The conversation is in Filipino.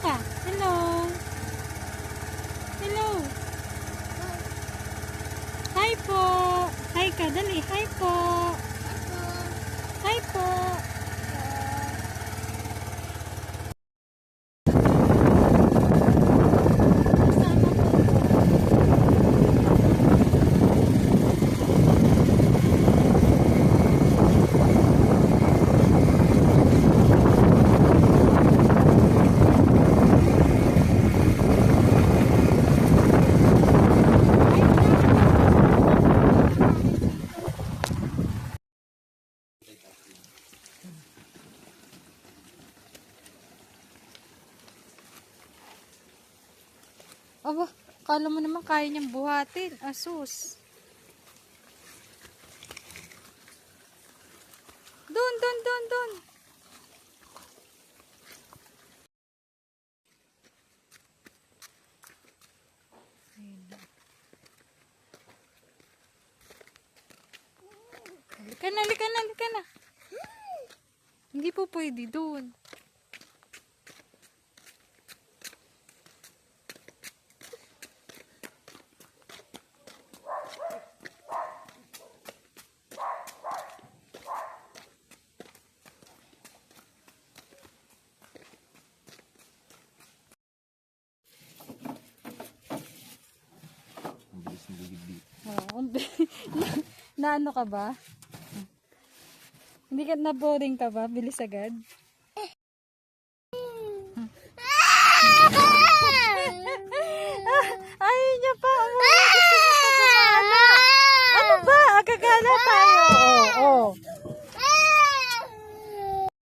ka. Hello. Hello. Hi po. Hi ka. Dali. Hi po. Hi po. Aba, kala mo naman kaya niyang buhatin. Asus. Doon, doon, doon, doon. Halika na, halika na, halika na. Hindi po pwede doon. Oh, na ano ka ba? Hindi ka na boring ka ba? Bilis agad.